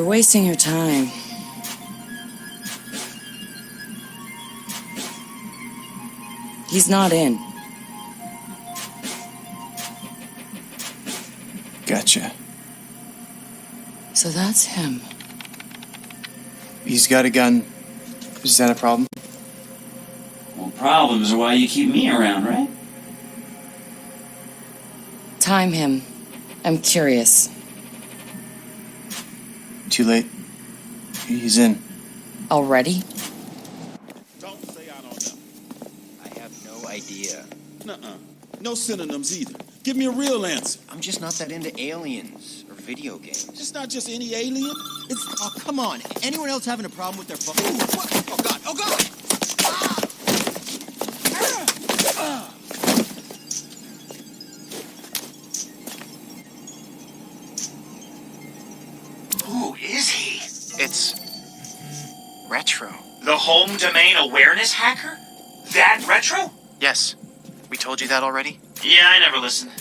wasting your time. He's not in. Gotcha. So that's him. He's got a gun. Is that a problem? Well, problems are why you keep me around, right? Time him. I'm curious. Too late. He's in. Already? Don't say I don't know. I have no idea. Nuh-uh. No synonyms either. Give me a real answer. I'm just not that into aliens or video games. It's not just any alien. It's... Oh, come on. Anyone else having a problem with their phone? Ooh, what? Oh, God. Oh, God! Who is he? It's... retro. The home domain awareness hacker? That retro? Yes. We told you that already? Yeah, I never listened.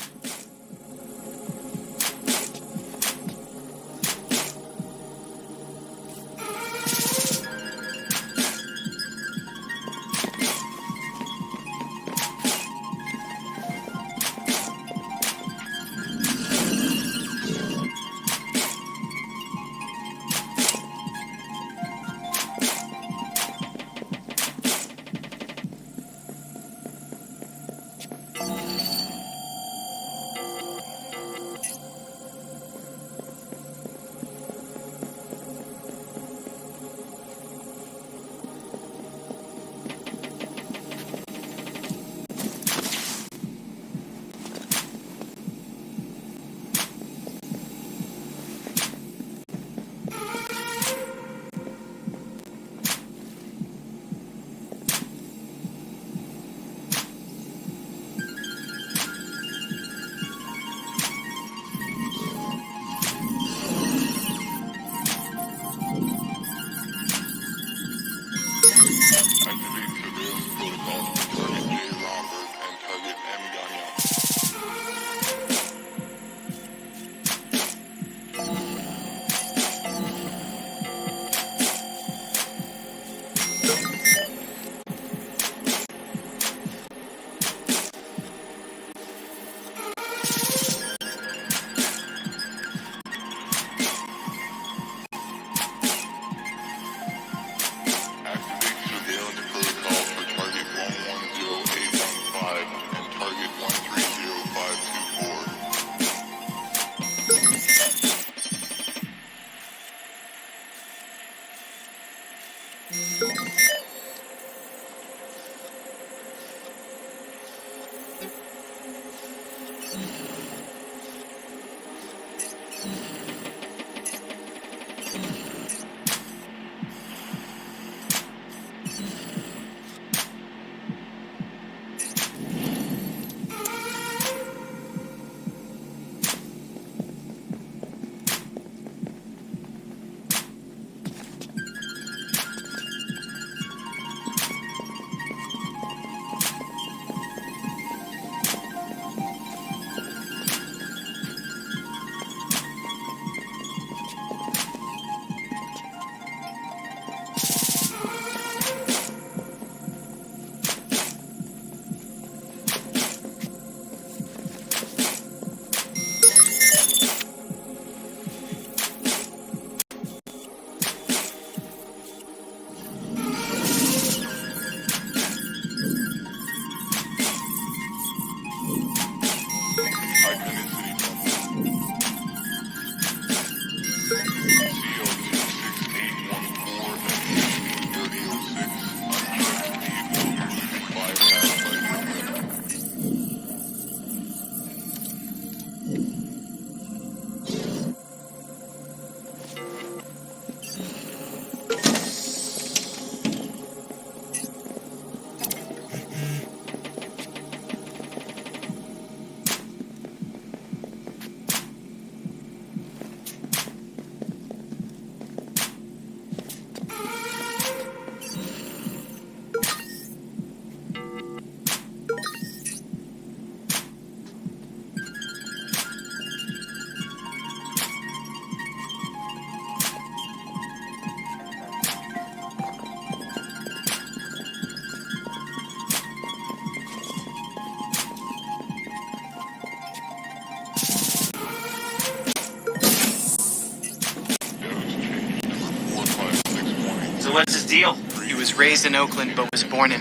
So what's his deal? He was raised in Oakland but was born in...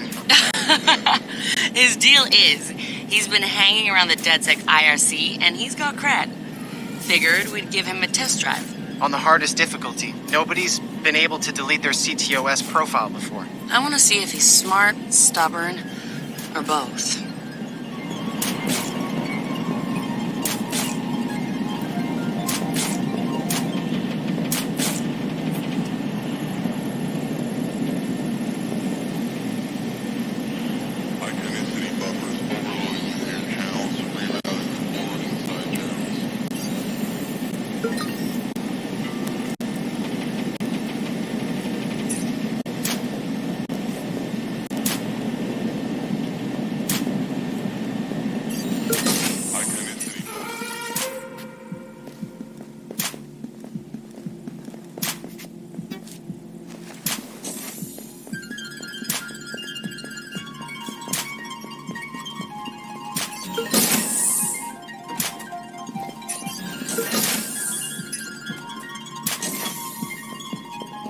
His deal is, he's been hanging around the DedSec IRC, and he's got cred. Figured we'd give him a test drive. on the hardest difficulty. Nobody's been able to delete their CTOS profile before. I want to see if he's smart, stubborn, or both. Iconicity buffers overloading within channels, rerouting forward and side channels. Iconicity buffers.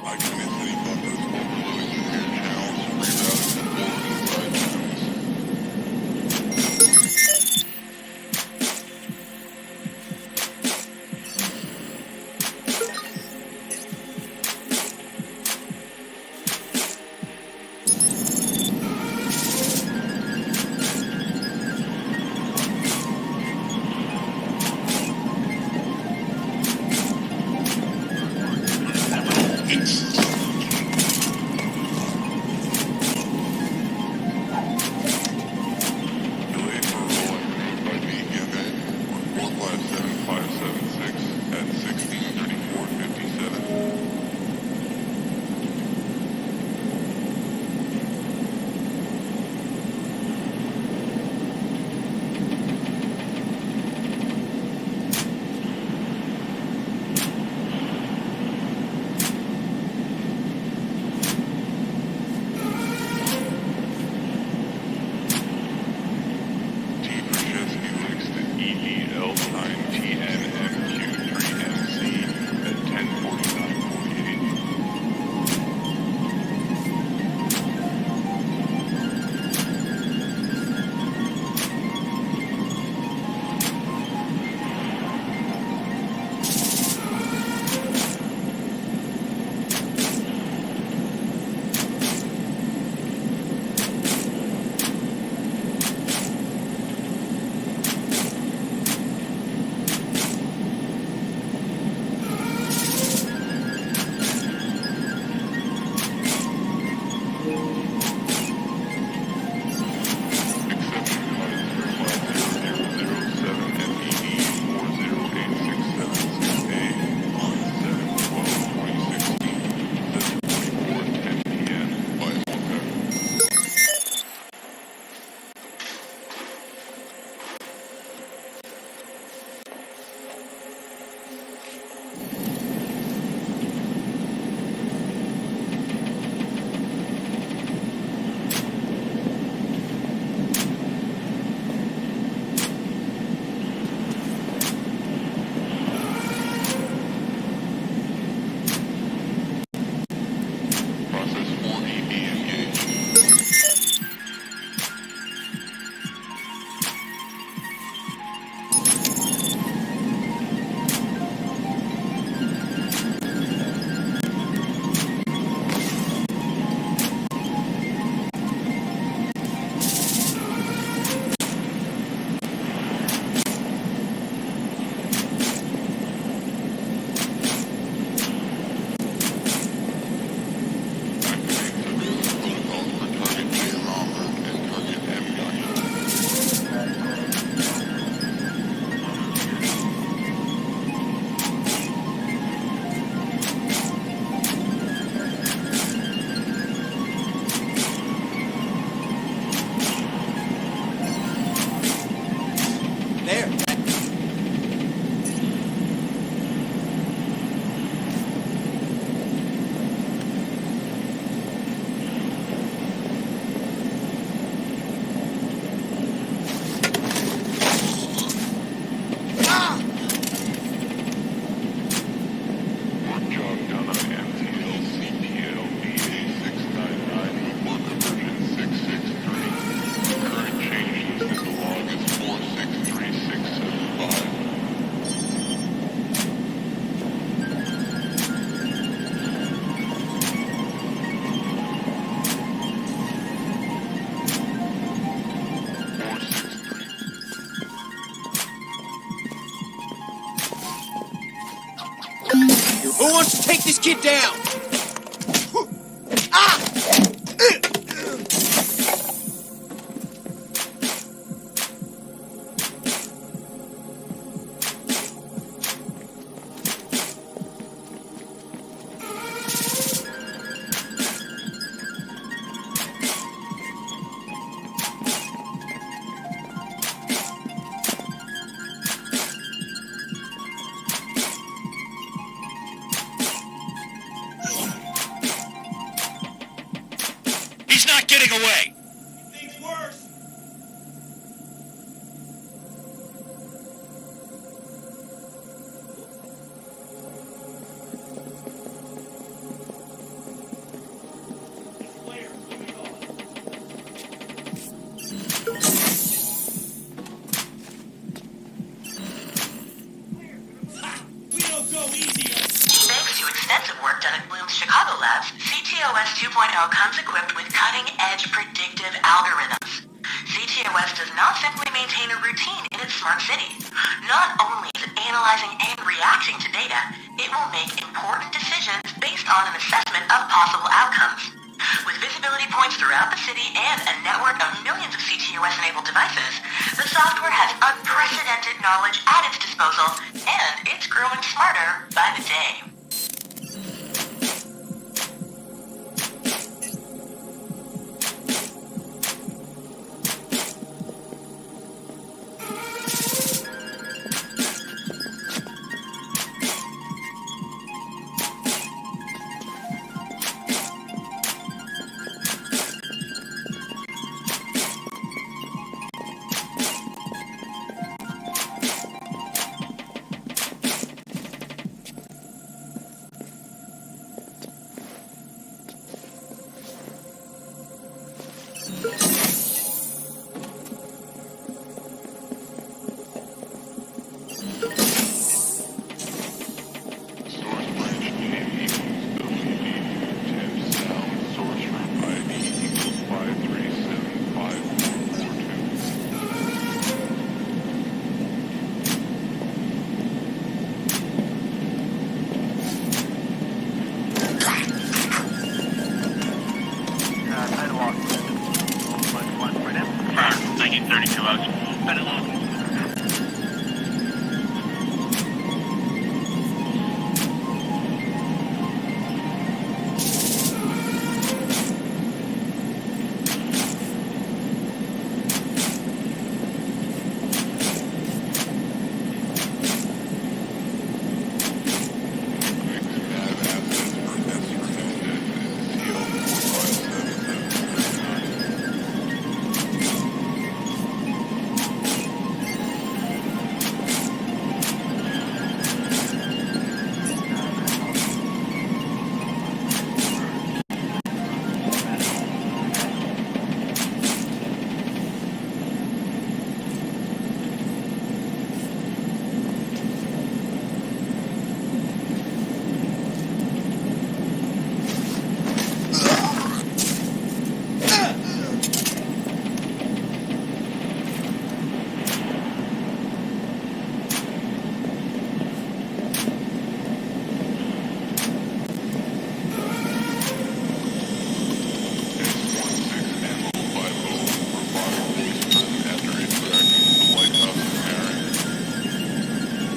Iconicity buffers overloading within channels, rerouting forward and side channels. Delayed for rolling by Gamplay on 457576 at 163457. this kid down! He's not getting away! Things worse. We don't go easy on Thanks to extensive work done at Bloom's Chicago labs, CTOS 2.0 comes equipped with cutting-edge predictive algorithms. CTOS does not simply maintain a routine in its smart city. Not only is it analyzing and reacting to data, it will make important decisions based on an assessment of possible outcomes. With visibility points throughout the city and a network of millions of CTOS-enabled devices, the software has unprecedented knowledge at its disposal, and it's growing smarter by the day. Source range name equals WD10 sound. Source room ID equals 5375442. Taking 32 out. Better look.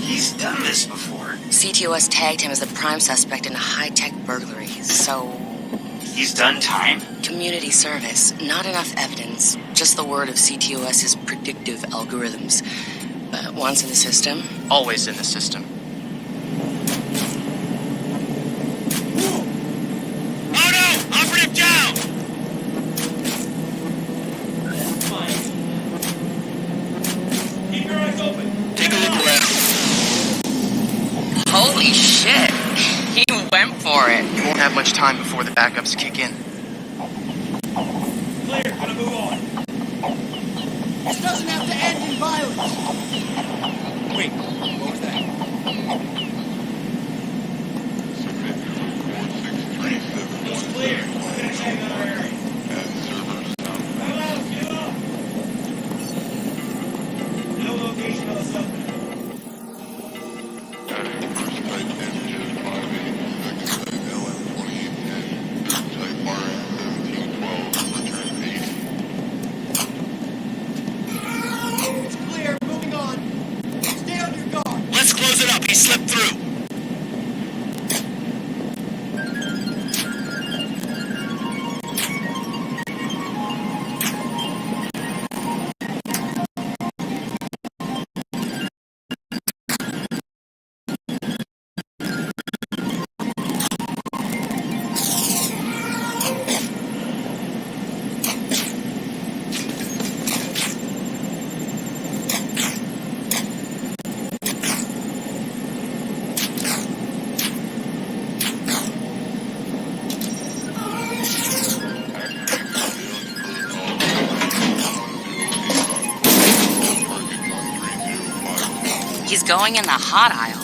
He's done this before. CTOS tagged him as the prime suspect in a high-tech burglary, so... He's done time? Community service. Not enough evidence. Just the word of CTOS's predictive algorithms. But once in the system... Always in the system. Oh no! Operative down! Keep your eyes open. Take a look around. Holy shit! He went for it. You won't have much time before the backups kick in. Clear. Gonna move on. This doesn't have to end in violence! Wait. What was that? Submit to 4637. It's clear. We're gonna check another area. Add server sound. Get up. No location of the suspect. Adding first type engine 586. going in the hot aisle.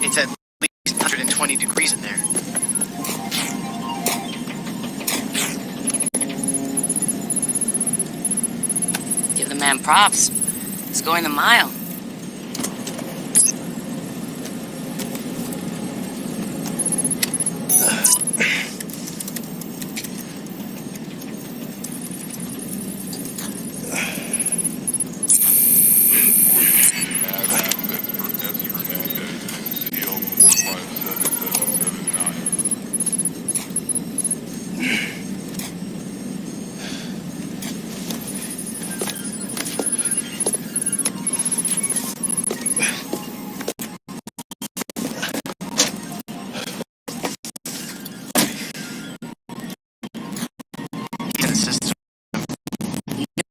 It's at least 120 degrees in there. Give the man props. He's going the mile.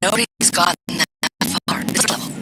Nobody's gotten that far. This level.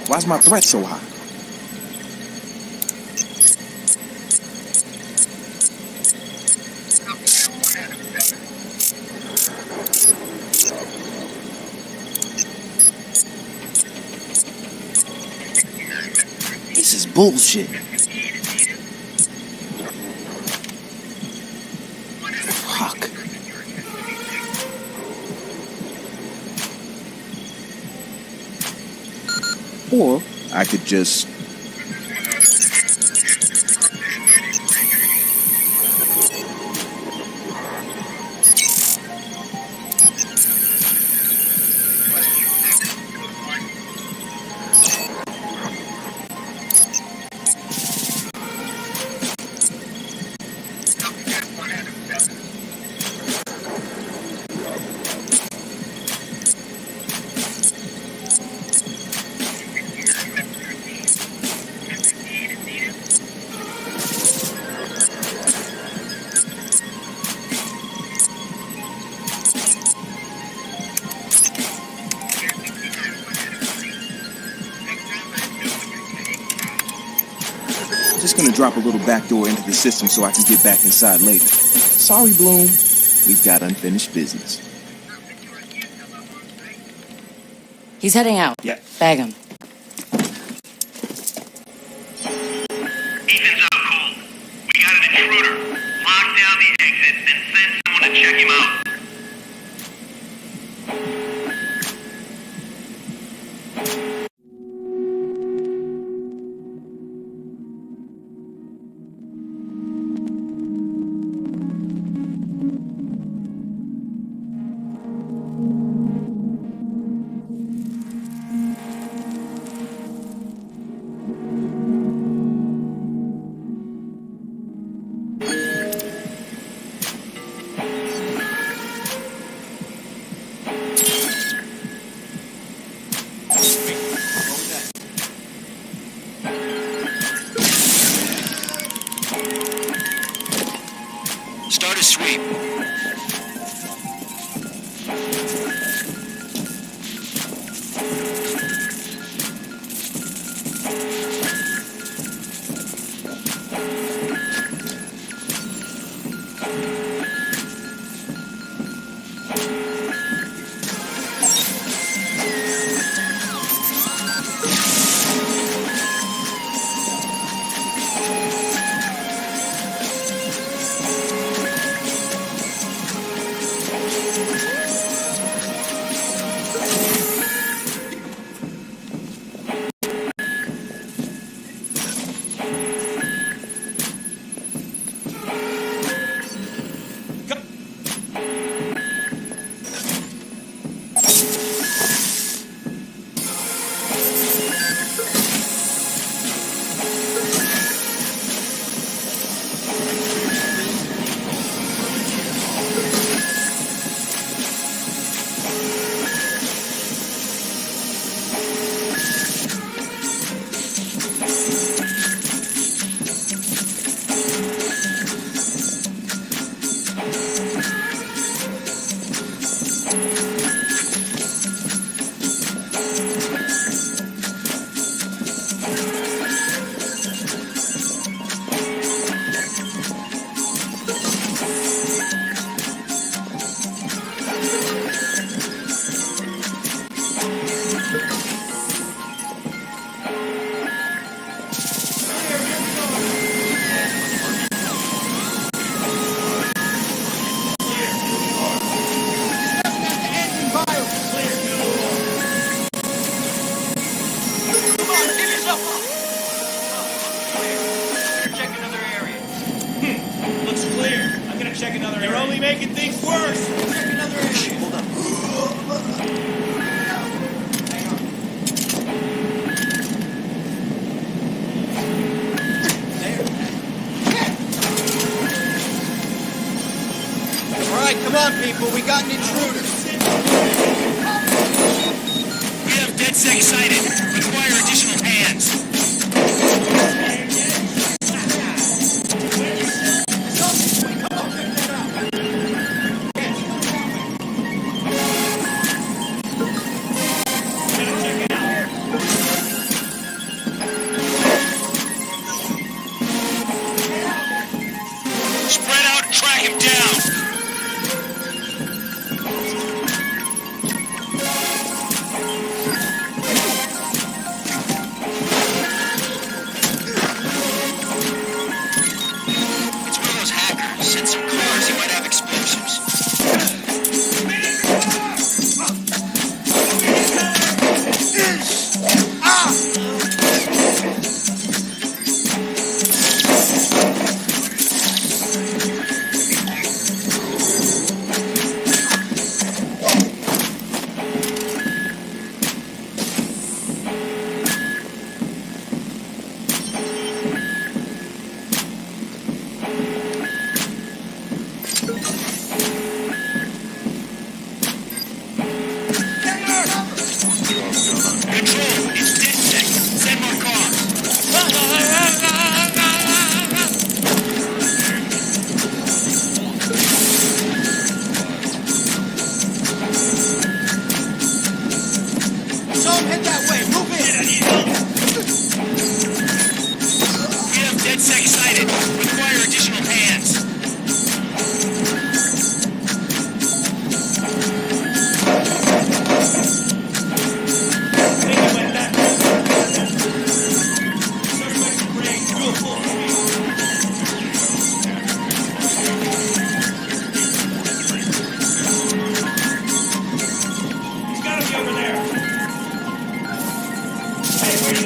Why's my threat so high? This is bullshit. Fuck. Or I could just... Just gonna drop a little backdoor into the system so I can get back inside later. Sorry, Bloom. We've got unfinished business. He's heading out. Yeah. Bag him. Ethan's out cold. We got an intruder. Lock down the exit and send someone to check him out. Start a sweep. You're only making things worse. Check another area. Hold on. All right, come on, people. We got an intruder. We have DedSec sighted. Require additional hands. Spread out and track him down.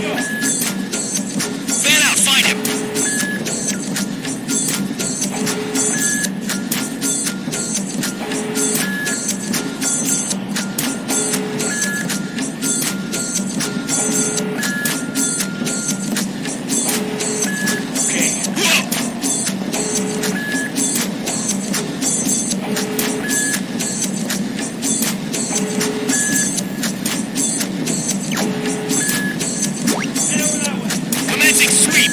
Fan out, find him. Okay. Whoa! Commencing sweep.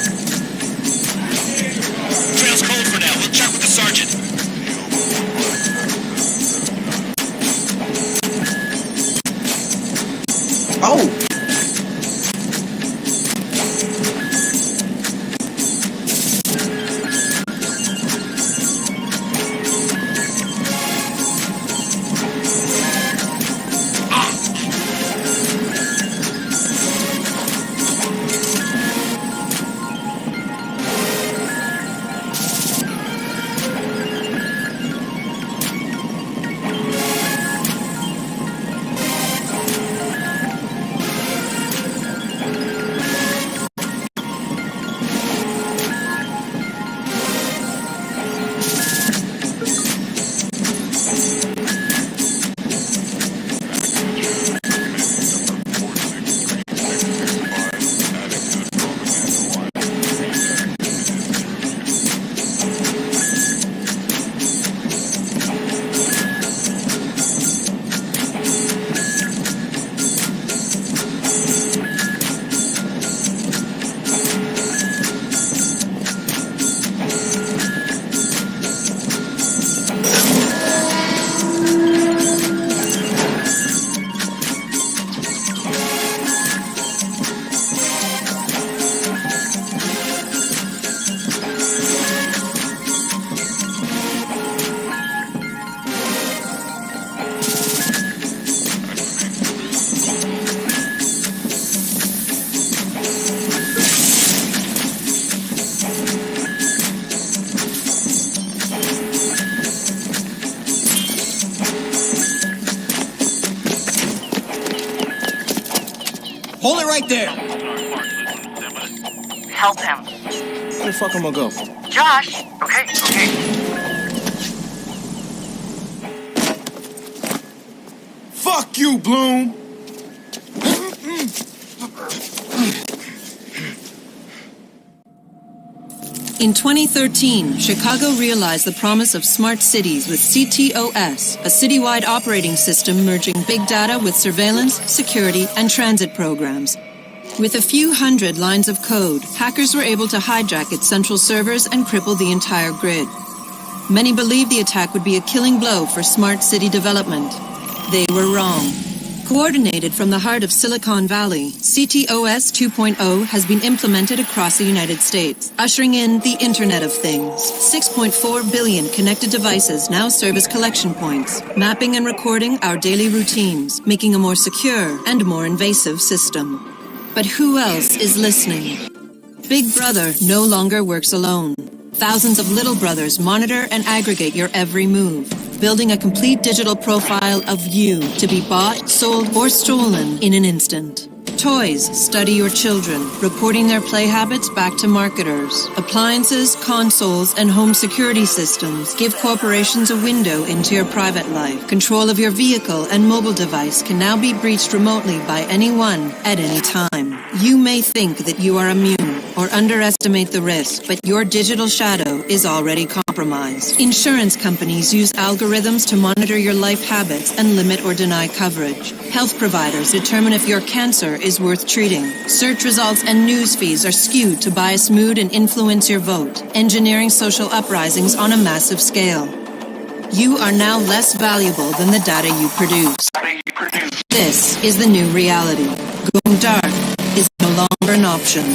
Trail's cold for now. We'll check with the sergeant. Oh! Hold it right there. Help him. Where the fuck am I go? Josh! Okay. Fuck you, Bloom! In 2013, Chicago realized the promise of smart cities with CTOS, a citywide operating system merging big data with surveillance, security, and transit programs. With a few hundred lines of code, hackers were able to hijack its central servers and cripple the entire grid. Many believed the attack would be a killing blow for smart city development. They were wrong. Coordinated from the heart of Silicon Valley, CTOS 2.0 has been implemented across the United States, ushering in the Internet of Things. 6.4 billion connected devices now serve as collection points, mapping and recording our daily routines, making a more secure and more invasive system. But who else is listening? Big Brother no longer works alone. Thousands of little brothers monitor and aggregate your every move, building a complete digital profile of you to be bought, sold, or stolen in an instant. Toys study your children, reporting their play habits back to marketers. Appliances, consoles, and home security systems give corporations a window into your private life. Control of your vehicle and mobile device can now be breached remotely by anyone at any time. You may think that you are immune or underestimate the risk, but your digital shadow is already compromised. Insurance companies use algorithms to monitor your life habits and limit or deny coverage. Health providers determine if your cancer is worth treating. Search results and news feeds are skewed to bias mood and influence your vote, engineering social uprisings on a massive scale. You are now less valuable than the data you produce. This is the new reality. Going dark is no longer an option.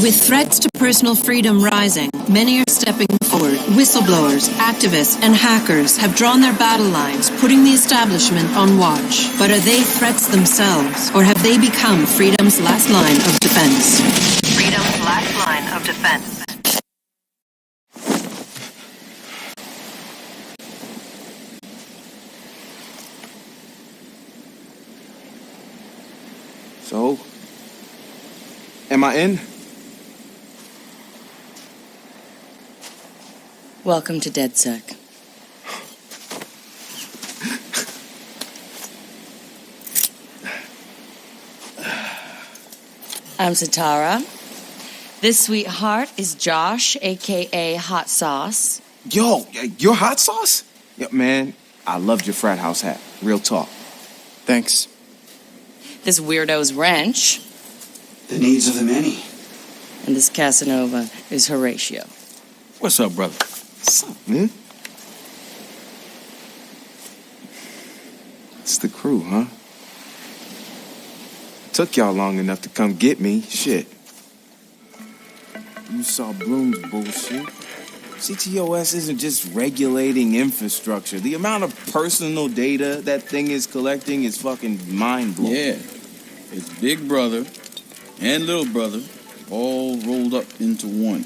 With threats to personal freedom rising, many are stepping forward. Whistleblowers, activists, and hackers have drawn their battle lines, putting the establishment on watch. But are they threats themselves, or have they become freedom's last line of defense? Freedom's last line of defense. So, Am I in? Welcome to DedSec. I'm Satara. This sweetheart is Josh, a.k.a. Hot Sauce. Yo, you're Hot Sauce? Yeah, man, I loved your frat house hat. Real talk. Thanks. This weirdo's Wrench. The needs of the many. And this Casanova is Horatio. What's up, brother? What's up, man? It's the crew, huh? Took y'all long enough to come get me. Shit. You saw Bloom's bullshit. CTOS isn't just regulating infrastructure. The amount of personal data that thing is collecting is fucking mind-blowing. Yeah. It's Big Brother and Little Brother all rolled up into one.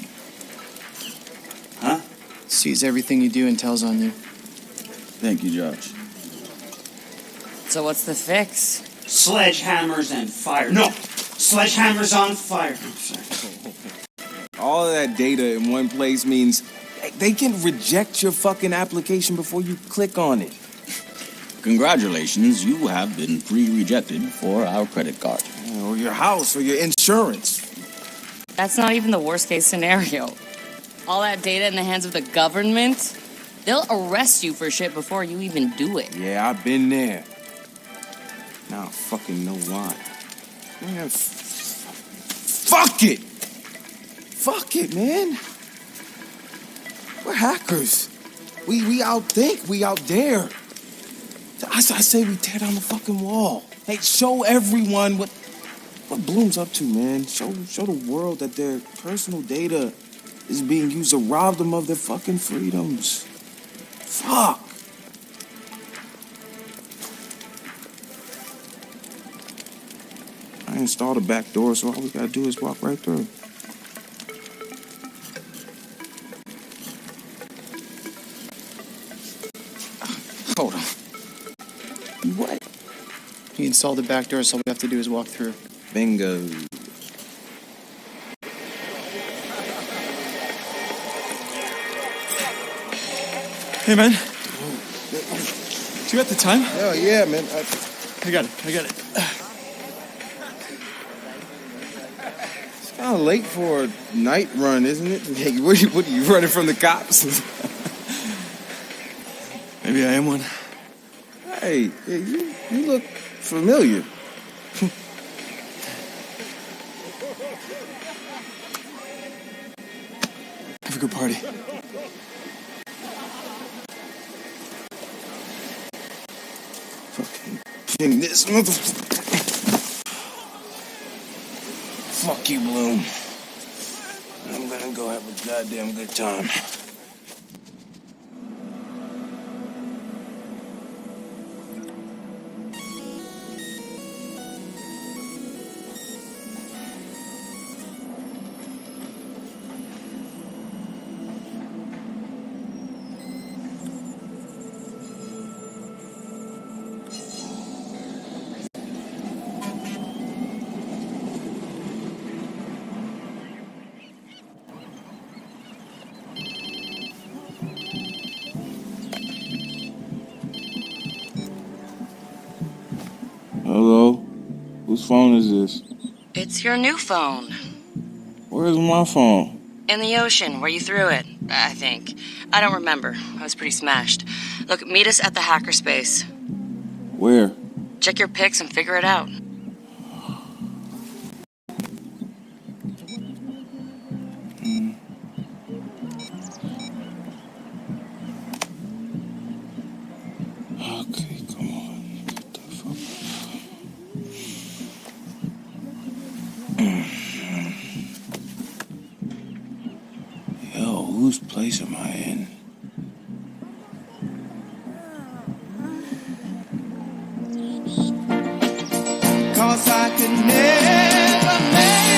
Huh? Sees everything you do and tells on you. Thank you, Josh. So what's the fix? Sledgehammers and fire. No! Sledgehammers on fire. I'm sorry. All of that data in one place means they can reject your fucking application before you click on it. Congratulations, you have been pre-rejected for our credit card. Or your house, or your insurance. That's not even the worst case scenario. All that data in the hands of the government, they'll arrest you for shit before you even do it. Yeah, I've been there. Now I fucking know why. Man, fuck it! Fuck it, man. We're hackers. We outthink, we out dare. I say we tear down the fucking wall. Hey, show everyone what Bloom's up to, man. Show the world that their personal data is being used to rob them of their fucking freedoms. Fuck. I installed a back door, so all we gotta do is walk right through. Hold on. What? He installed the back door, so all we have to do is walk through. Bingo. Hey, man. Do you got the time? Oh, yeah, man. I got it. It's kind of late for a night run, isn't it? Hey, what are you running from the cops? Maybe I am one. Hey, you look familiar. Have a good party. Fucking this motherfucker. Fuck you, Bloom. I'm gonna go have a goddamn good time. Hello? Whose phone is this? It's your new phone. Where's my phone? In the ocean, where you threw it, I think. I don't remember. I was pretty smashed. Look, meet us at the hackerspace. Where? Check your pics and figure it out. Okay, come on. Get the fuck Yo, whose place am I in? Cause I could never make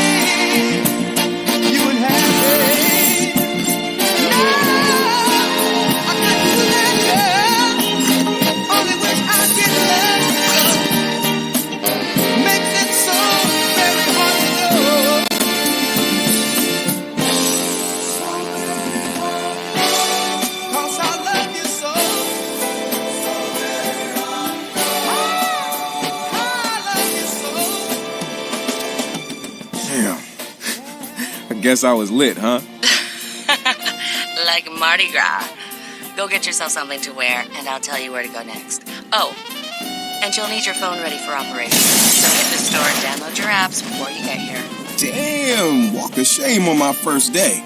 you unhappy. No, I couldn't do that, girl. Only wish I could let go. Makes it so very hard to know. Guess I was lit, huh? Like Mardi Gras. Go get yourself something to wear, and I'll tell you where to go next. Oh, and you'll need your phone ready for operation. So hit the store and download your apps before you get here. Damn, walk of shame on my first day.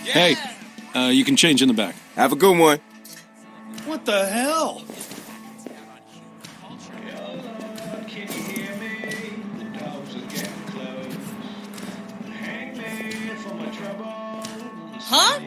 Hey, you can change in the back. Have a good one. What the hell? Huh?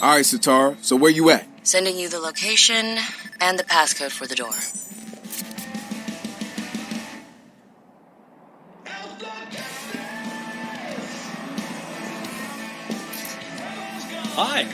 All right, Satara, so where you at? Sending you the location and the passcode for the door. Hi.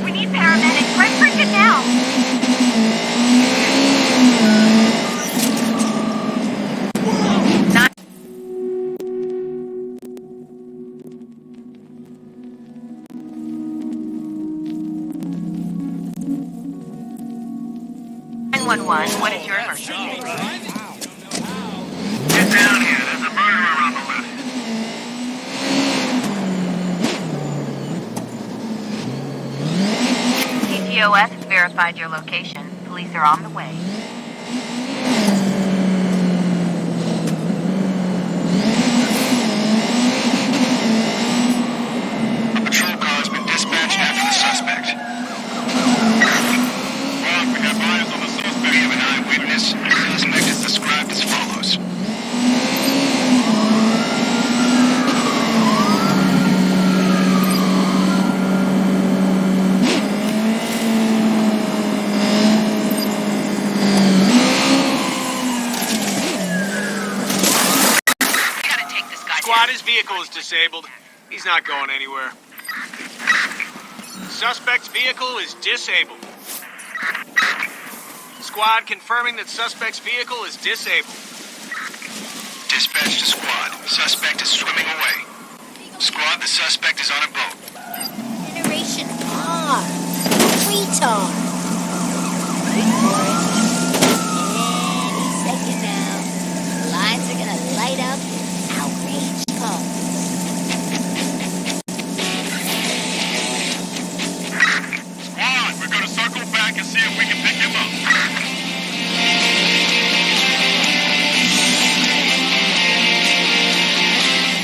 We need paramedics right freaking now. 911, what is your emergency? Get down here. There's a murderer on the loose. TTOS has verified your location. Police are on the way. A patrol car has been dispatched after the suspect. Well, we have eyes on the suspect. We have an eyewitness. The suspect is described as follows. Squad, his vehicle is disabled. He's not going anywhere. Suspect's vehicle is disabled. Squad confirming that suspect's vehicle is disabled. Dispatch to squad. Suspect is swimming away. Squad, the suspect is on a boat. Generation R. Retard. Wait for it. Any second now. The lights are gonna light up this outraged car. Squad, we're gonna circle back and see if we can pick him up.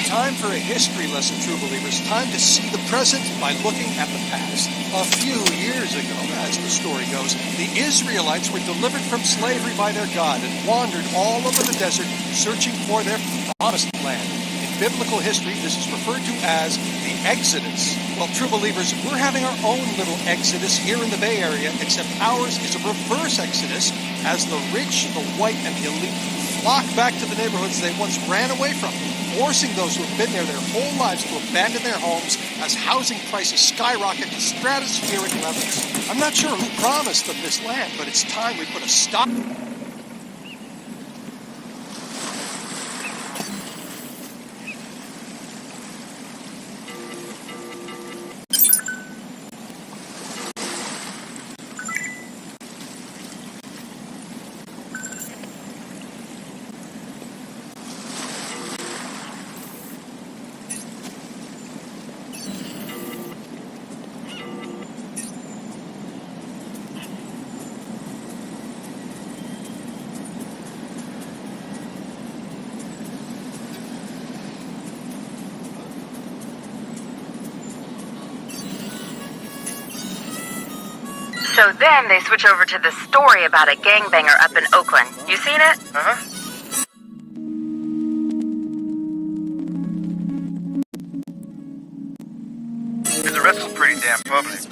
Time for a history lesson, true believers. Time to see the present by looking at the past. A few years ago, as the story goes, the Israelites were delivered from slavery by their God and wandered all over the desert searching for their promised land. In biblical history, this is referred to as the Exodus. Well, true believers, we're having our own little Exodus here in the Bay Area, except ours is a reverse Exodus as the rich, the white, and the elite flock back to the neighborhoods they once ran away from, forcing those who have been there their whole lives to abandon their homes as housing prices skyrocket to stratospheric levels. I'm not sure who promised them this land, but it's time we put a stop. So then they switch over to this story about a gangbanger up in Oakland. You seen it? His arrest was pretty damn public.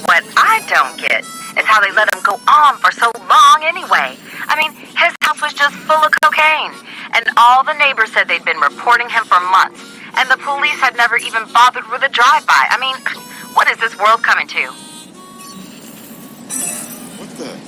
What I don't get is how they let him go on for so long anyway. I mean, his house was just full of cocaine. And all the neighbors said they'd been reporting him for months. And the police had never even bothered with a drive-by. I mean, what is this world coming to? What the?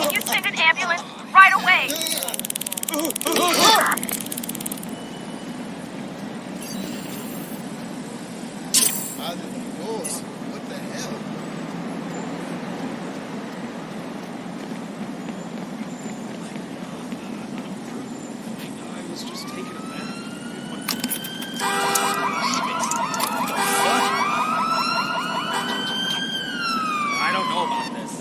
Can you send an ambulance right away? What the hell? I was just taking a nap. I don't know about this.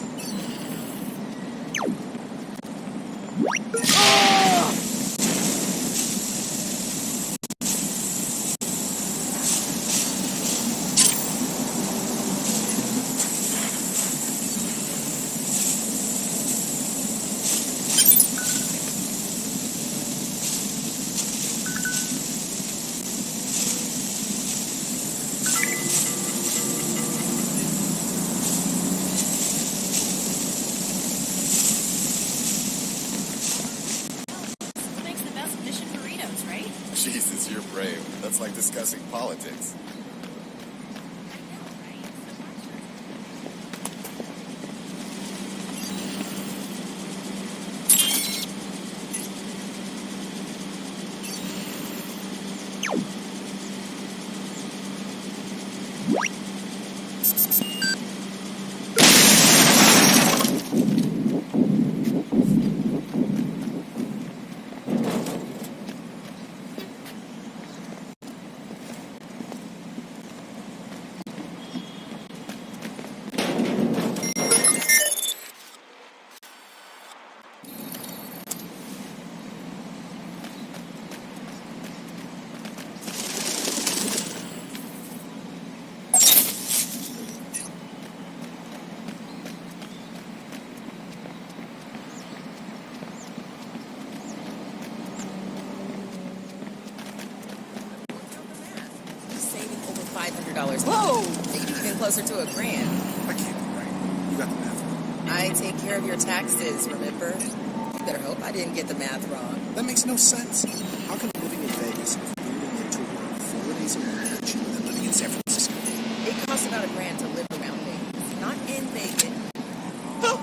Makes the best mission burritos, right? Jesus, you're brave. That's like discussing politics. $500. Whoa! Maybe even closer to $1,000. I can't be right. You got the math wrong. I take care of your taxes, remember? You better hope I didn't get the math wrong. That makes no sense. How come living in Vegas is booting into work 4 days a month cheaper than living in San Francisco? It costs about $1,000 to live around Vegas, not in Vegas. Go!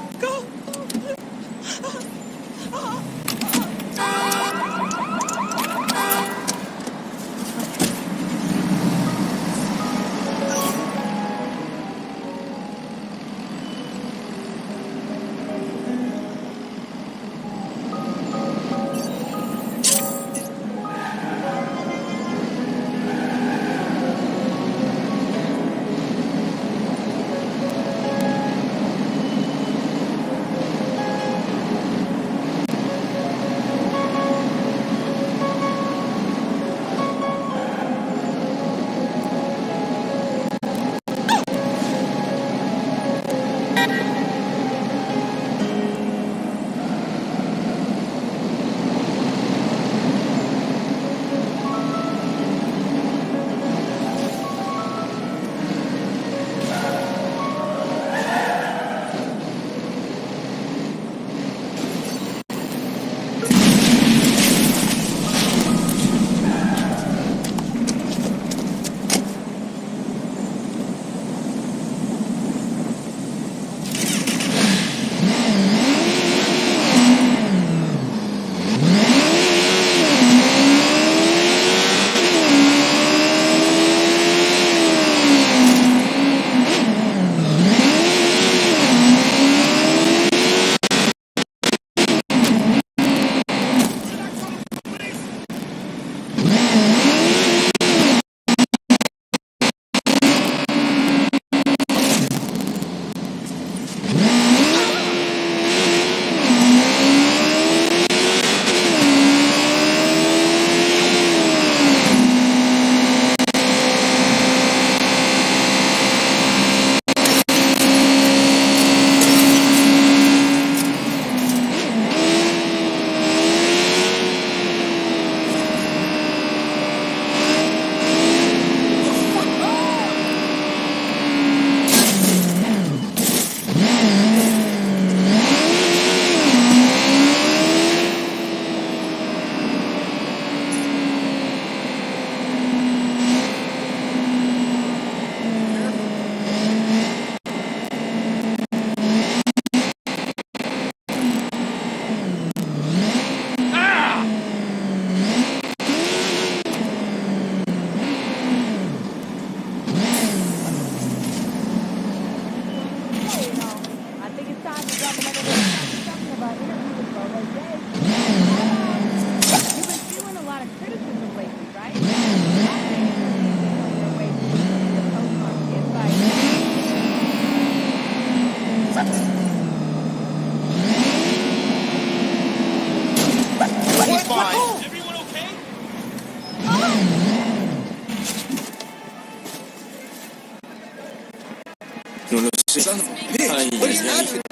shit. Son of a bitch. What is happening?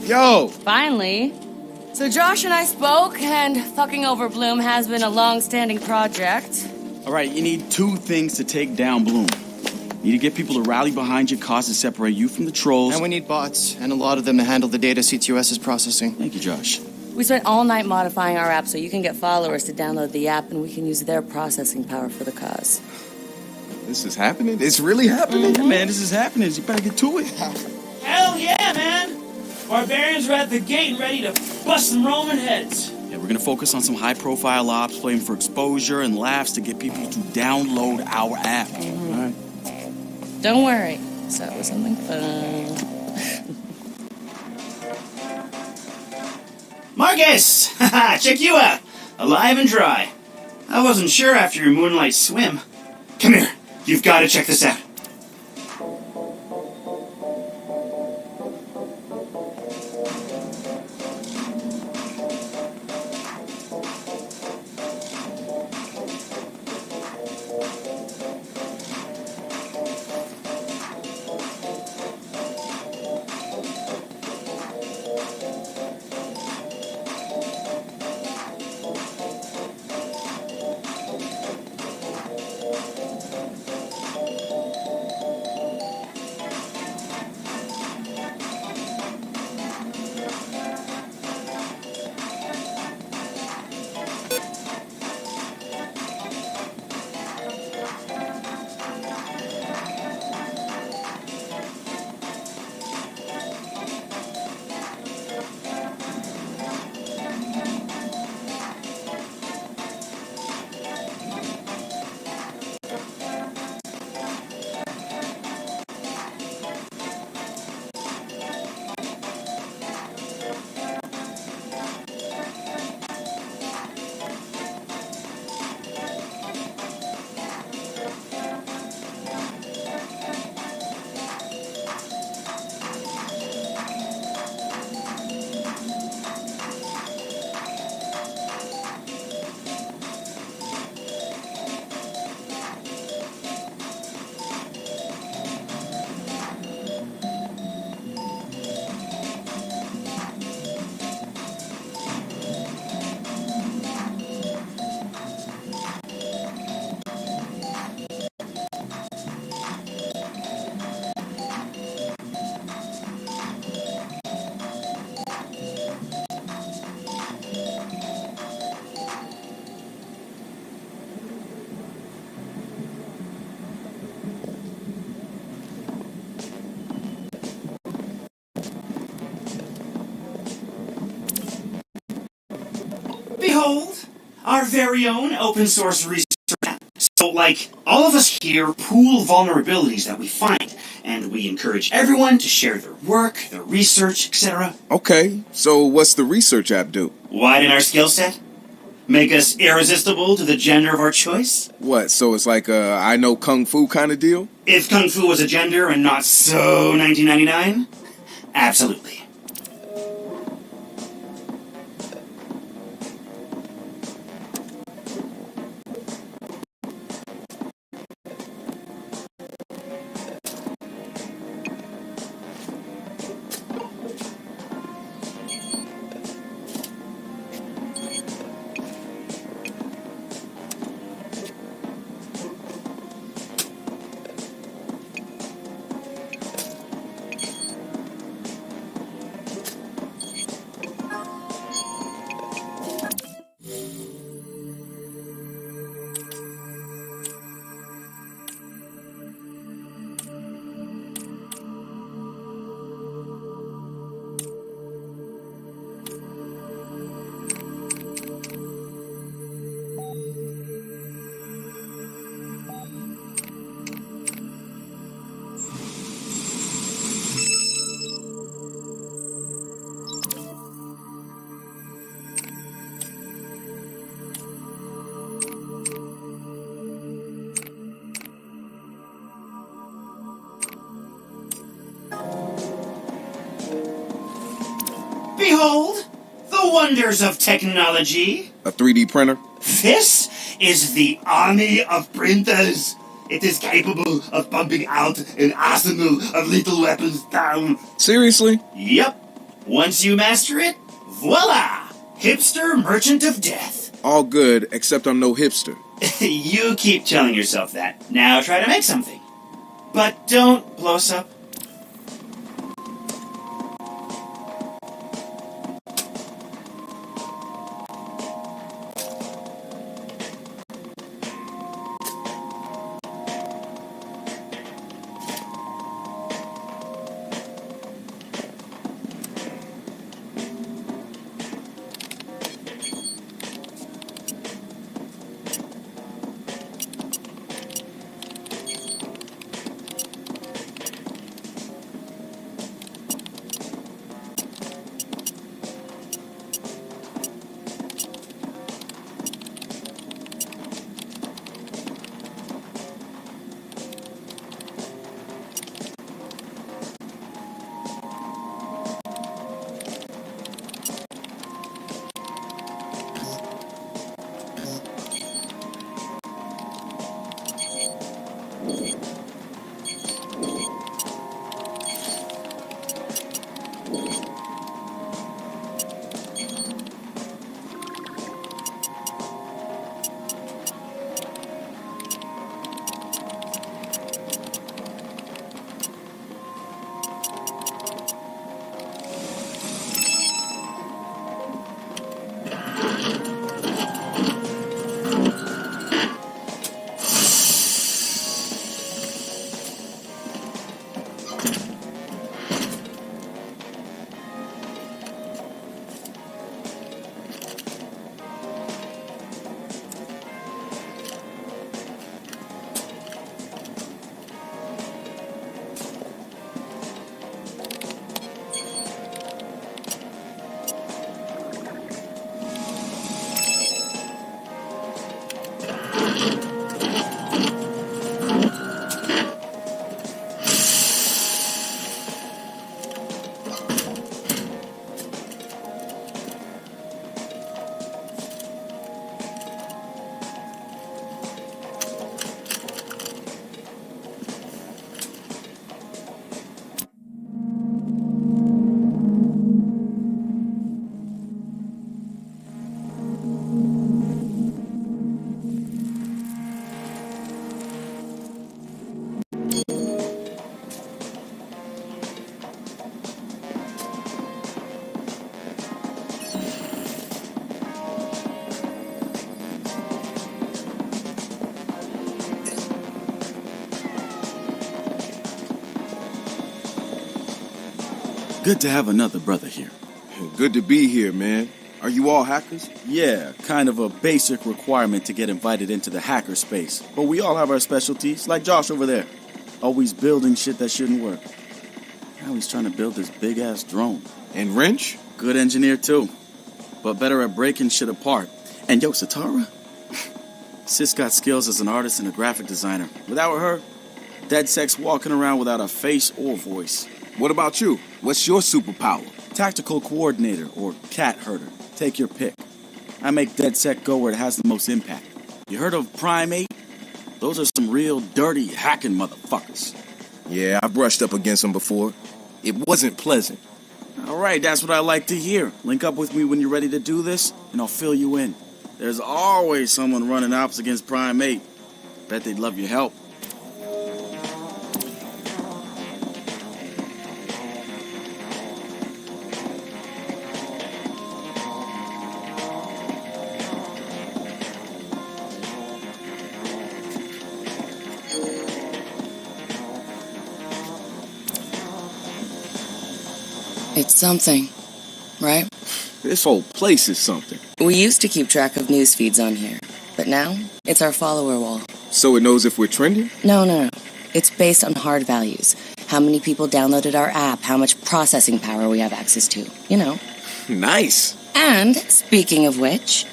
Yo! Finally. So Josh and I spoke, and fucking over Bloom has been a long-standing project. All right, you need two things to take down Bloom. You need to get people to rally behind your cause and separate you from the trolls. And we need bots, and a lot of them to handle the data CTOS is processing. Thank you, Josh. We spent all night modifying our app so you can get followers to download the app, and we can use their processing power for the cause. This is happening? It's really happening? Yeah, man, this is happening. You better get to it. Hell yeah, man! Barbarians are at the gate ready to bust some Roman heads. Yeah, we're gonna focus on some high-profile ops, playing for exposure and laughs to get people to download our app. All right. Don't worry. Start with something fun. Marcus! Haha, check you out. Alive and dry. I wasn't sure after your moonlight swim. Come here. You've got to check this out. Behold, our very own open source research app. So, all of us here pool vulnerabilities that we find, and we encourage everyone to share their work, their research, etc. Okay, so what's the research app do? Widen our skill set? Make us irresistible to the gender of our choice? What, so it's like a I know Kung Fu kind of deal? If Kung Fu was a gender and not so 1999? Absolutely. Behold, the wonders of technology. A 3D printer? This is the army of printers. It is capable of pumping out an arsenal of lethal weapons down. Seriously? Yep. Once you master it, voila! Hipster merchant of death. All good, except I'm no hipster. You keep telling yourself that. Now try to make something. But don't blow us up. Good to have another brother here. Good to be here, man. Are you all hackers? Yeah, kind of a basic requirement to get invited into the hacker space. But we all have our specialties, like Josh over there. Always building shit that shouldn't work. Now he's trying to build this big-ass drone. And Wrench? Good engineer, too. But better at breaking shit apart. And yo, Satara? Sis got skills as an artist and a graphic designer. Without her, DeadSec's walking around without a face or voice. What about you? What's your superpower? Tactical coordinator or cat herder. Take your pick. I make DeadSec go where it has the most impact. You heard of Prime 8? Those are some real dirty hacking motherfuckers. Yeah, I brushed up against them before. It wasn't pleasant. All right, that's what I like to hear. Link up with me when you're ready to do this, and I'll fill you in. There's always someone running ops against Prime 8. Bet they'd love your help. It's something, right? This whole place is something. We used to keep track of news feeds on here, but now it's our follower wall. So it knows if we're trending? No. It's based on hard values. How many people downloaded our app, how much processing power we have access to, you know. Nice. And, speaking of which,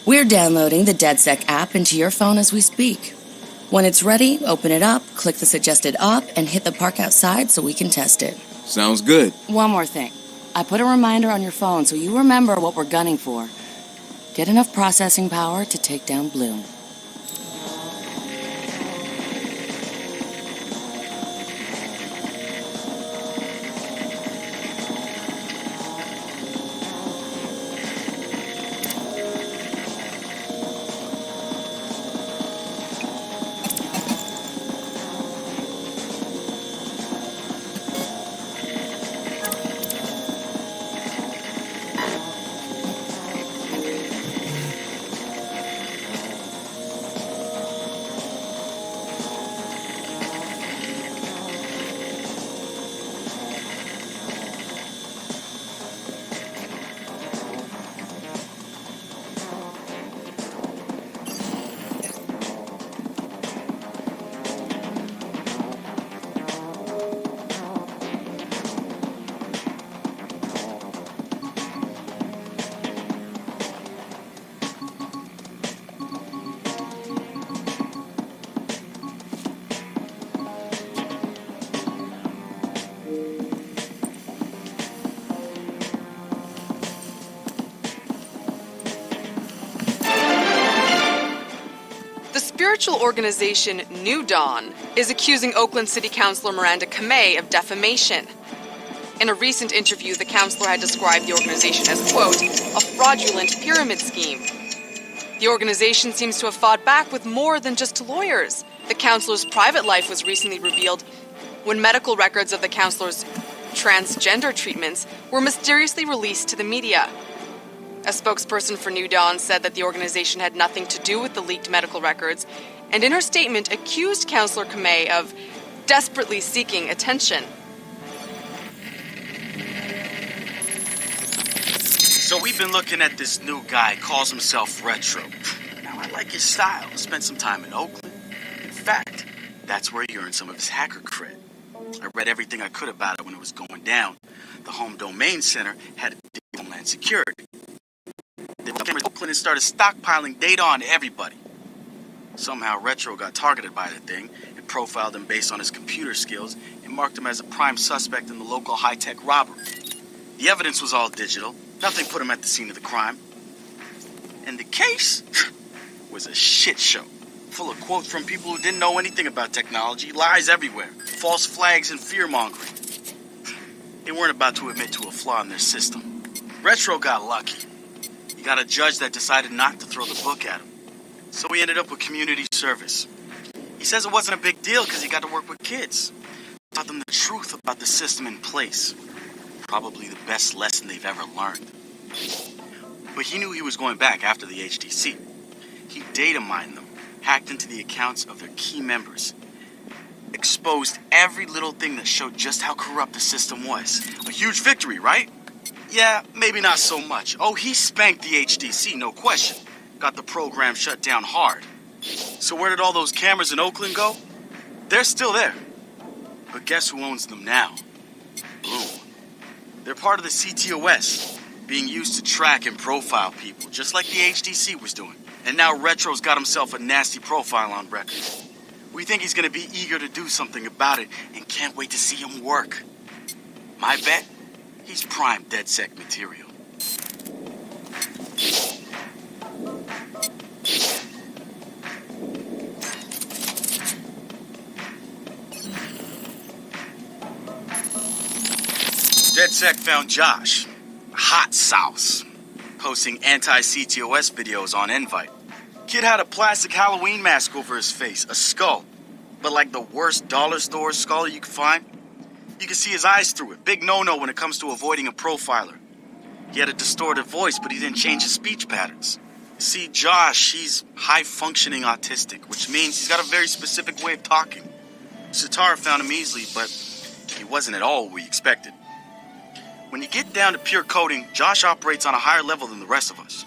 we're downloading the DeadSec app into your phone as we speak. When it's ready, open it up, click the suggested op, and hit the park outside so we can test it. Sounds good. One more thing. I put a reminder on your phone so you remember what we're gunning for. Get enough processing power to take down Bloom. Spiritual organization New Dawn is accusing Oakland City Councilor Miranda Kamei of defamation. In a recent interview, the councilor had described the organization as, quote, a fraudulent pyramid scheme. The organization seems to have fought back with more than just lawyers. The councilor's private life was recently revealed when medical records of the councilor's transgender treatments were mysteriously released to the media. A spokesperson for New Dawn said that the organization had nothing to do with the leaked medical records, and in her statement accused Councilor Kamei of desperately seeking attention. So we've been looking at this new guy, calls himself Retro. Now, I like his style. Spent some time in Oakland. In fact, that's where he earned some of his hacker cred. I read everything I could about it when it was going down. The Home Domain Center had a deal with Homeland Security. They came to Oakland and started stockpiling data on everybody. Somehow Retro got targeted by the thing and profiled him based on his computer skills and marked him as a prime suspect in the local high-tech robbery. The evidence was all digital. Nothing put him at the scene of the crime. And the case was a shit show, full of quotes from people who didn't know anything about technology, lies everywhere, false flags and fear-mongering. They weren't about to admit to a flaw in their system. Retro got lucky. He got a judge that decided not to throw the book at him. So he ended up with community service. He says it wasn't a big deal because he got to work with kids. Taught them the truth about the system in place. Probably the best lesson they've ever learned. But he knew he was going back after the HDC. He data mined them, hacked into the accounts of their key members, exposed every little thing that showed just how corrupt the system was. A huge victory, right? Yeah, maybe not so much. Oh, he spanked the HDC, no question. Got the program shut down hard. So where did all those cameras in Oakland go? They're still there. But guess who owns them now? Bloom. They're part of the CTOS, being used to track and profile people, just like the HDC was doing. And now Retro's got himself a nasty profile on record. We think he's gonna be eager to do something about it and can't wait to see him work. My bet? He's prime DedSec material. DedSec found Josh, hot sauce, posting anti-CTOS videos on Invite. Kid had a plastic Halloween mask over his face, a skull, but like the worst dollar store skull you could find. You could see his eyes through it. Big no-no when it comes to avoiding a profiler. He had a distorted voice, but he didn't change his speech patterns. See, Josh, he's high-functioning autistic, which means he's got a very specific way of talking. Satara found him easily, but he wasn't at all what we expected. When you get down to pure coding, Josh operates on a higher level than the rest of us.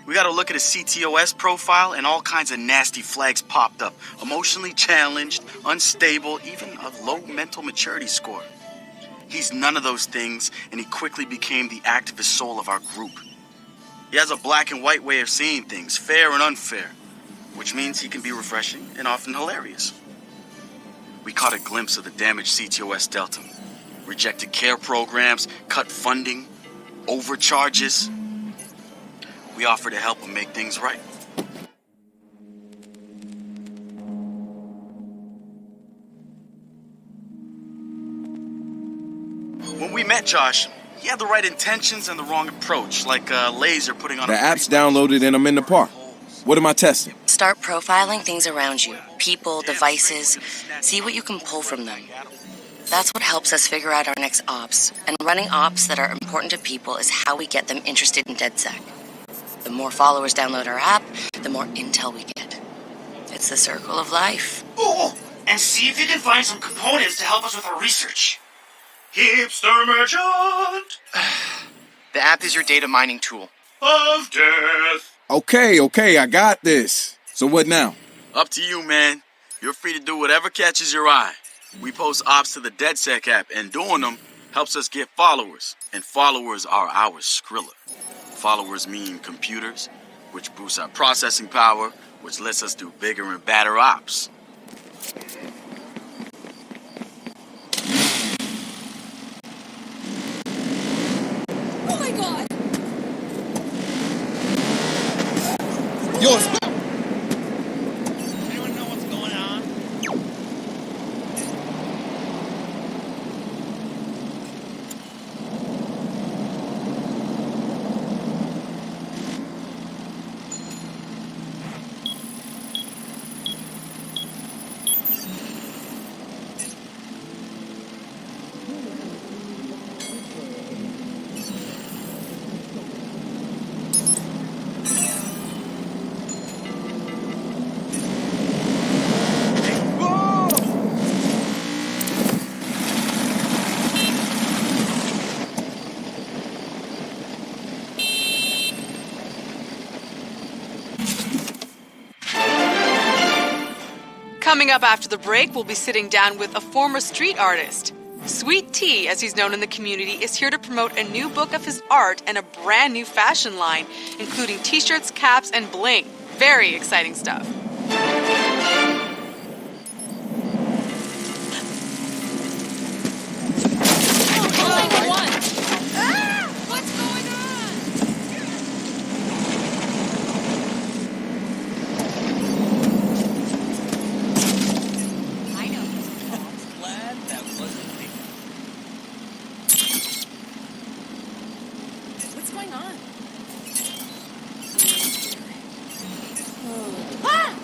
We got to look at his CTOS profile, and all kinds of nasty flags popped up. Emotionally challenged, unstable, even a low mental maturity score. He's none of those things, and he quickly became the activist soul of our group. He has a black and white way of seeing things, fair and unfair, which means he can be refreshing and often hilarious. We caught a glimpse of the damaged CTOS Delta. rejected care programs, cut funding, overcharges. We offer to help them make things right. When we met Josh, he had the right intentions and the wrong approach, like Laser putting on The app's downloaded and I'm in the park. What am I testing? Start profiling things around you. People, devices. See what you can pull from them. That's what helps us figure out our next ops. And running ops that are important to people is how we get them interested in DedSec. The more followers download our app, the more intel we get. It's the circle of life. Oh, and see if you can find some components to help us with our research. Hipster merchant The app is your data mining tool. of death. Okay, I got this. So what now? Up to you, man. You're free to do whatever catches your eye. We post ops to the DedSec app, and doing them helps us get followers. And followers are our Skrilla. Followers mean computers, which boosts our processing power, which lets us do bigger and badder ops. Oh my god! Yours. Anyone know what's going on? Coming up after the break, we'll be sitting down with a former street artist. Sweet Tea, as he's known in the community, is here to promote a new book of his art and a brand new fashion line, including t-shirts, caps, and bling. Very exciting stuff. What's going on? I know. Glad that wasn't me. What's going on? Ah!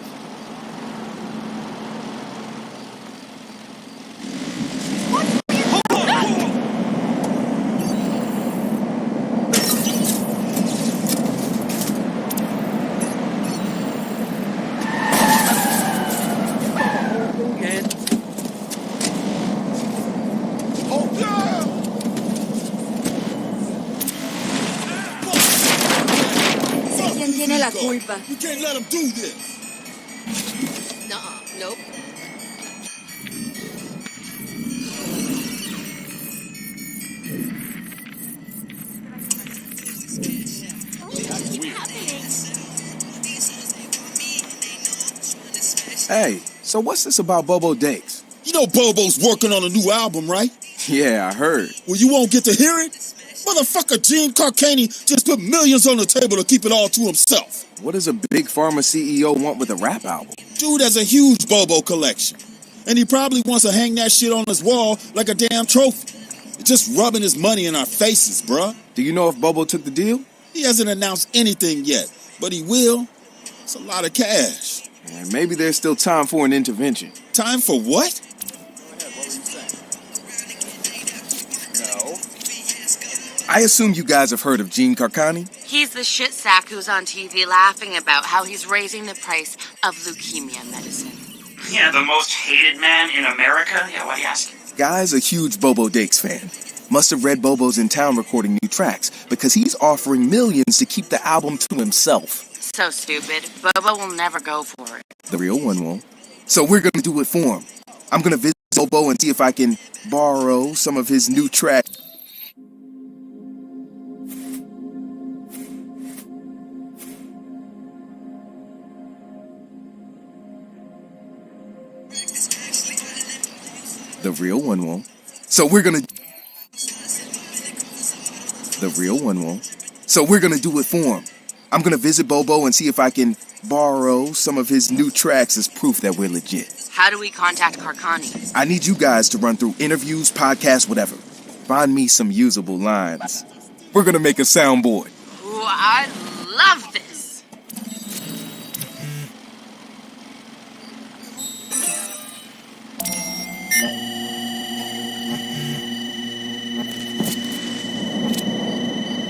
¿Quién tiene la culpa? You can't let him do this. Nuh-uh. Nope. Hey, so what's this about Bobo Dakes? You know Bobo's working on a new album, right? Yeah, I heard. Well, you won't get to hear it? Motherfucker Gene Carcani just put millions on the table to keep it all to himself. What does a big pharma CEO want with a rap album? Dude has a huge Bobo collection. And he probably wants to hang that shit on his wall like a damn trophy. Just rubbing his money in our faces, bruh. Do you know if Bobo took the deal? He hasn't announced anything yet, but he will. It's a lot of cash. And maybe there's still time for an intervention. Time for what? No. I assume you guys have heard of Gene Carcani? He's the shit sack who's on TV laughing about how he's raising the price of leukemia medicine. Yeah, the most hated man in America? Yeah, why do you ask? Guy's a huge Bobo Dakes fan. Must have read Bobo's in town recording new tracks because he's offering millions to keep the album to himself. So stupid. Bobo will never go for it. The real one won't. So we're gonna do it for him. I'm gonna visit Bobo and see if I can borrow some of his new tracks. The real one won't. So we're gonna The real one won't. So we're gonna do it for him. I'm gonna visit Bobo and see if I can borrow some of his new tracks as proof that we're legit. How do we contact Karkani? I need you guys to run through interviews, podcasts, whatever. Find me some usable lines. We're gonna make a soundboard. Ooh, I love this.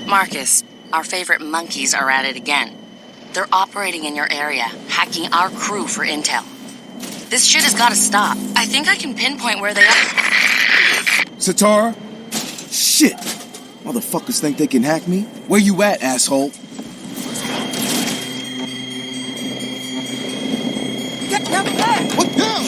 Marcus, our favorite monkeys are at it again. They're operating in your area, hacking our crew for intel. This shit has got to stop. I think I can pinpoint where they are. Satara? Shit! Motherfuckers think they can hack me? Where you at, asshole? What now?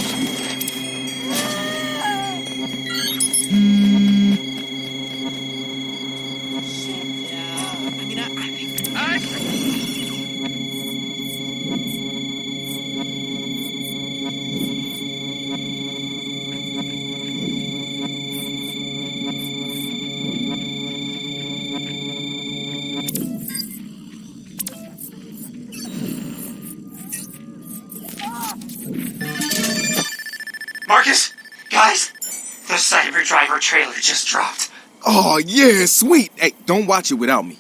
Marcus, guys, the Cyber Driver trailer just dropped. Oh, yeah, sweet. Hey, don't watch it without me.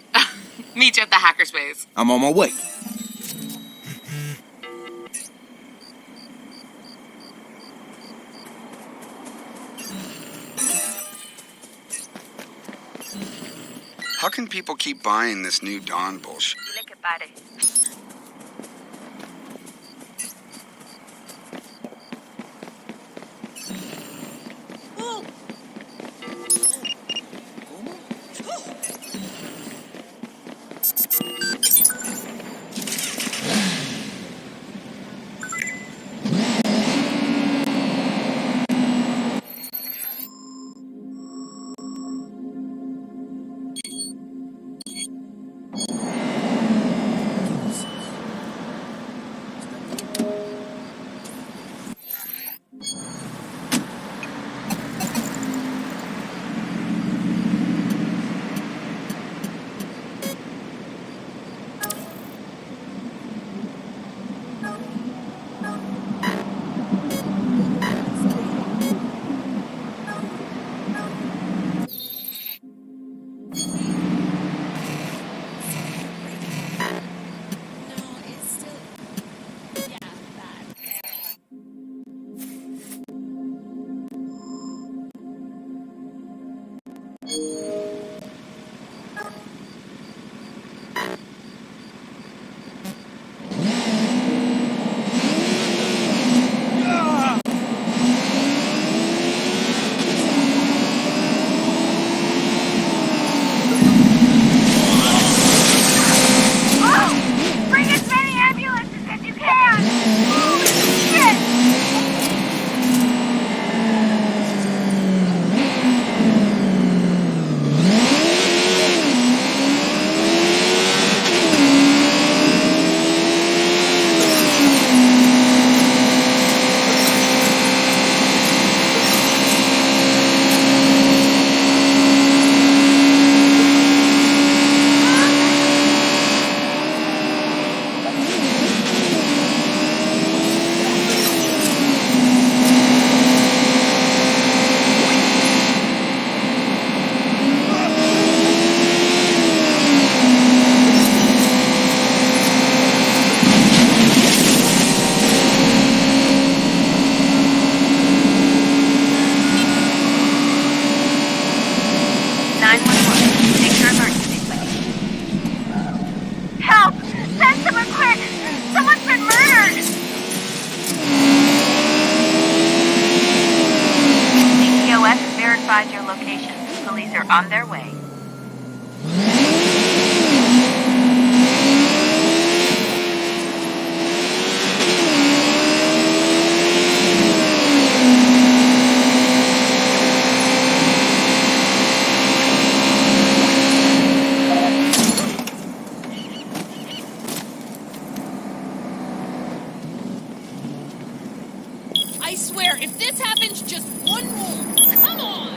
Meet you at the hackerspace. I'm on my way. How can people keep buying this new Dawn bullshit? On their way. I swear, if this happens just one more, come on!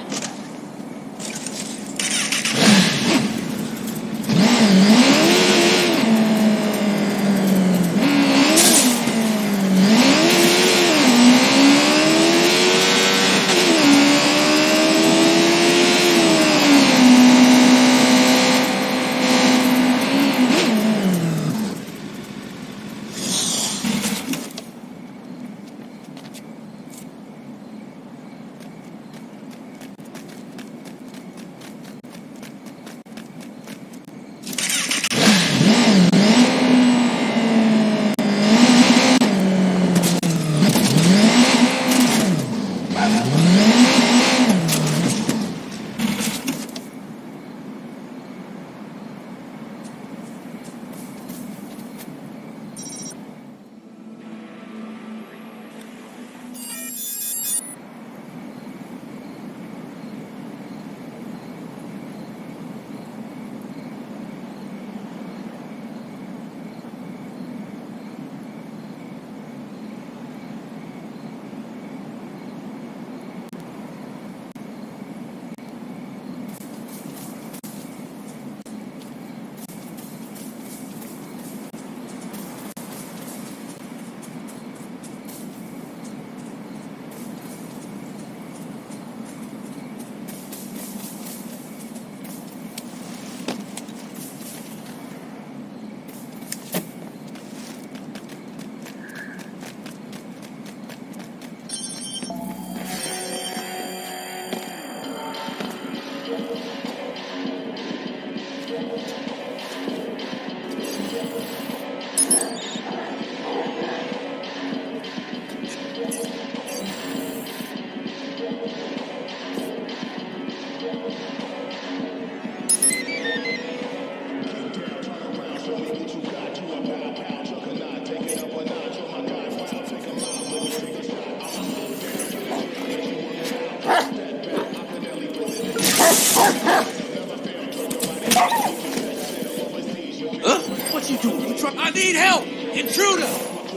need help! Intruder!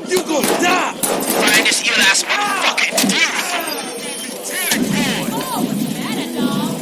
You gonna die! Find this ill ass motherfucker! Oh, what's the matter, dog?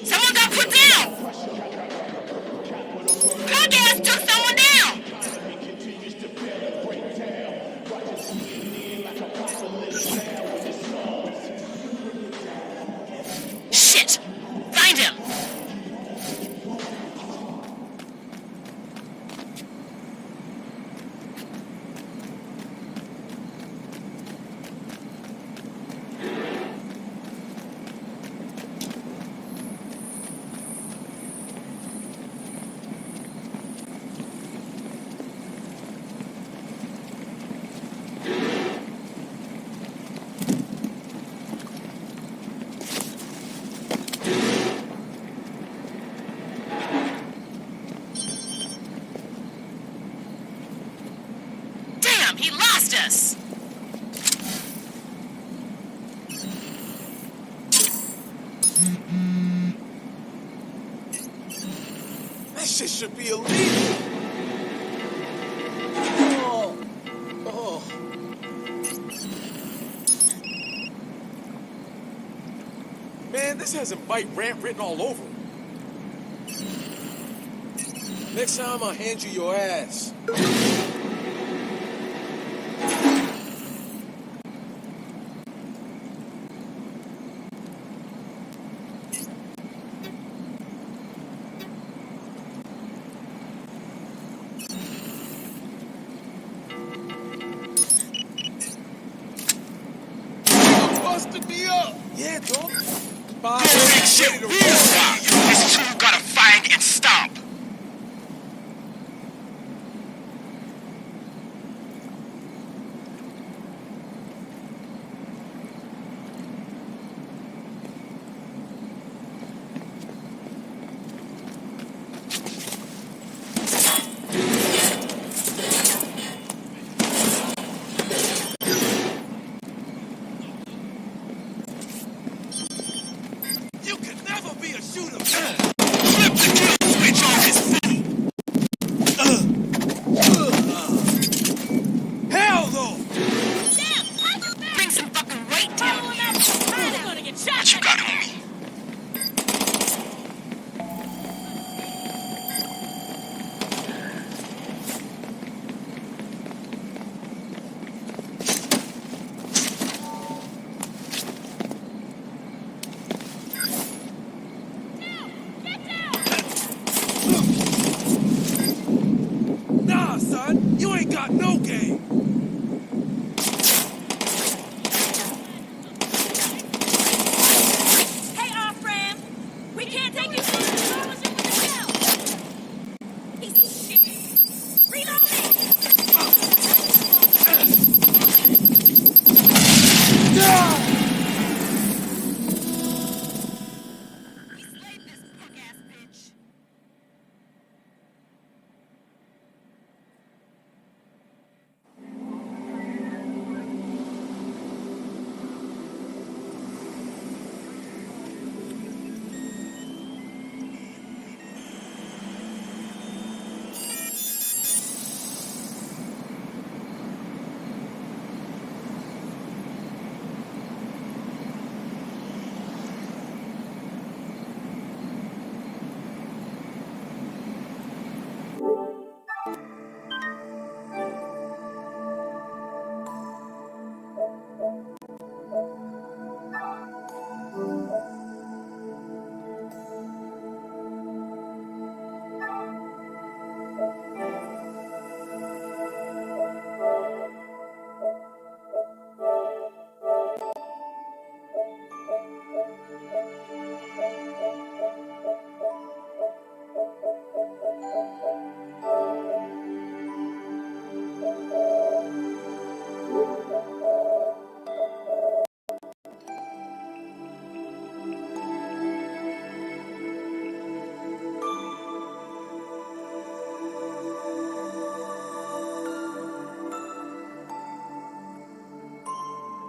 Someone got put down! Drug ass took someone down! Shit! Find him! Damn, he lost us! That shit should be illegal! Oh. Oh. Man, this has invite rant written all over it. Next time I'll hand you your ass. Yeah, dog. Big shit, this tool gotta find and stop. You can never be a shooter.